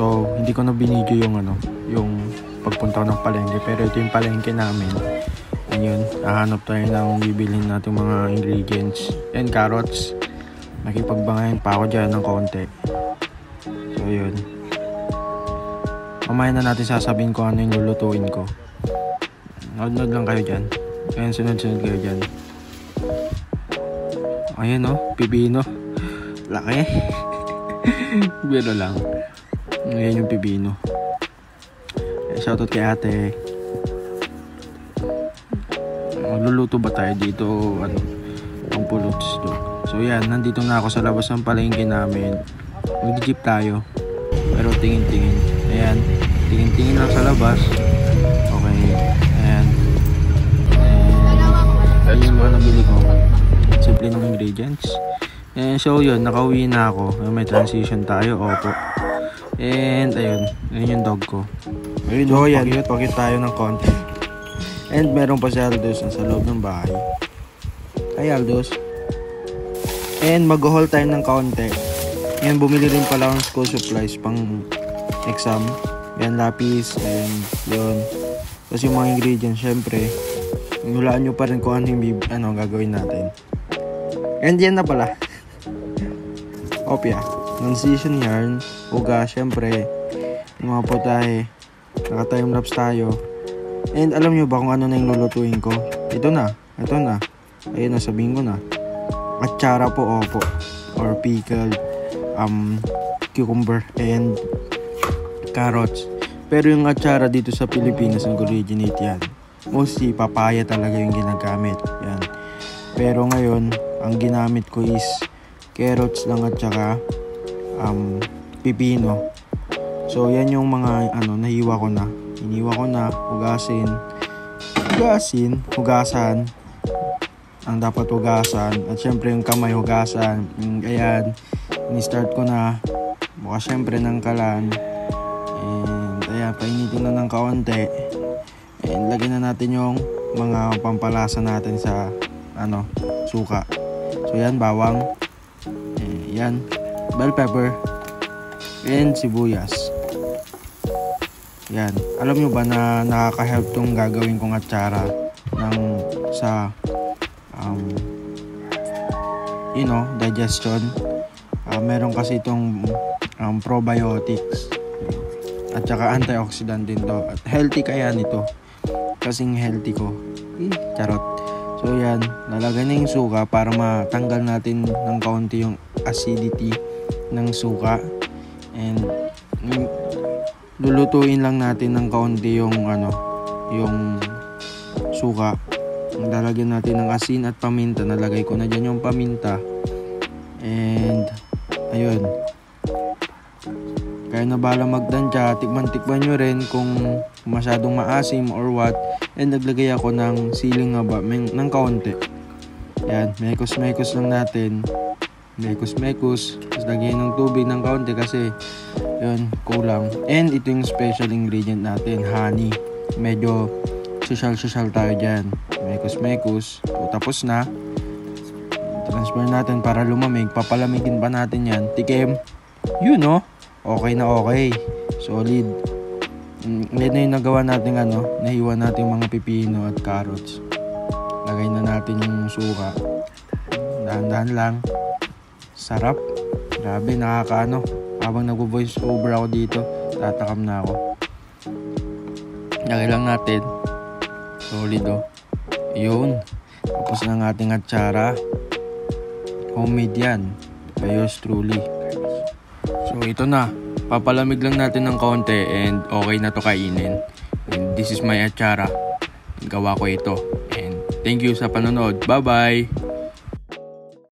So, hindi ko na binidyo yung pagpunta ko ng palengke. Pero ito yung palengke namin. Ayun, hahanap tayo ng bibilhin natin mga ingredients. And carrots. Nakipagbangayan pa ako dyan ng konti. So, yun. Mamaya na natin sasabihin ko ano yung lulutuin ko. Nood lang kayo dyan. Ayan, sunod-sunod kayo dyan. Ayan pipino. Laki. Biro lang. Ayan yung pipino. Shoutout kay ate. Magluluto ba tayo dito? Ang puluts doon. So yan, nandito na ako sa labas ng palengke namin. Mag-jeep tayo. Pero tingin-tingin. Ayan. Tingin-tingin lang sa labas. Okay. Ayan. Ayan yung mga nabili ko. Simple ng ingredients. And so yun, nakauwi na ako. May transition tayo. Opo. And ayun. Ayun yung dog ko. Ayun, so yan. Pakit tayo ng konti. And meron pa si Aldous sa loob ng bahay. Hi Aldous. And mag-haul tayo ng kaunti. Yan, bumili rin pala akong school supplies pang exam. Yan, lapis. And yun. Tapos yung mga ingredients, syempre, hulaan nyo pa rin kung ano gagawin natin. And yan na pala. Opya. Transition yarn. Uga, syempre. Yung mga potahe. Naka-timelapse tayo. And alam nyo ba kung ano na yung lulutuin ko? Ito na. Ayun, nasabihin ko na. Atsara po, opo. Or pickled cucumber and carrots. Pero yung atsara dito sa Pilipinas, ang originate yan. Mostly, papaya talaga yung ginagamit. Yan. Pero ngayon, ang ginamit ko is carrots lang at saka pipino. So, yan yung mga nahiwa ko na. Iniwa ko na, hugasan. Ang dapat hugasan. At syempre yung kamay hugasan. Ayan, ini-start ko na. Bukas syempre ng kalan. And ayan, painitin na ng kaunti. And lagyan na natin yung mga pampalasa natin sa suka. So yan, bawang. Yan, bell pepper. And sibuyas. Yan. Alam nyo ba na nakaka-help tong gagawin kong atsara sa digestion. Meron kasi itong probiotics at saka antioxidant din to. At healthy kaya nito. Kasing healthy ko. Charot. So yan, lalagay na yung suka para matanggal natin ng kaunti yung acidity ng suka. And lulutuin lang natin ng kaunti yung suka. Lalagyan natin ng asin at paminta. Nalagay ko na dyan yung paminta. And ayun, kaya na bala magtansya. Tikman nyo rin kung masyadong maasim or what. And naglagay ako ng siling haba ng kaunti. Yan, mekos lang natin. Mekos. Tapos lagyan ng tubig ng kaunti kasi yun, kulang. And ito yung special ingredient natin, honey. Medyo social tayo dyan. Mekos. So, tapos na. Transfer natin para lumamig. Papalamigin pa natin yan. Tikim. Okay na okay. Solid. Yan na yung nagawa natin nahiwa natin mga pipino at carrots. Lagay na natin yung suka. Dahan-dahan lang. Sarap. Grabe, habang nag-voice over ako dito, tatakam na ako. Lagay lang natin. Solid Yun. Tapos na ng ating atsara. Homemade yan. By yours truly. So ito na. Papalamig lang natin ng kaunti and okay na to kainin. And this is my atsara. Gawa ko ito. And thank you sa panonood. Bye-bye!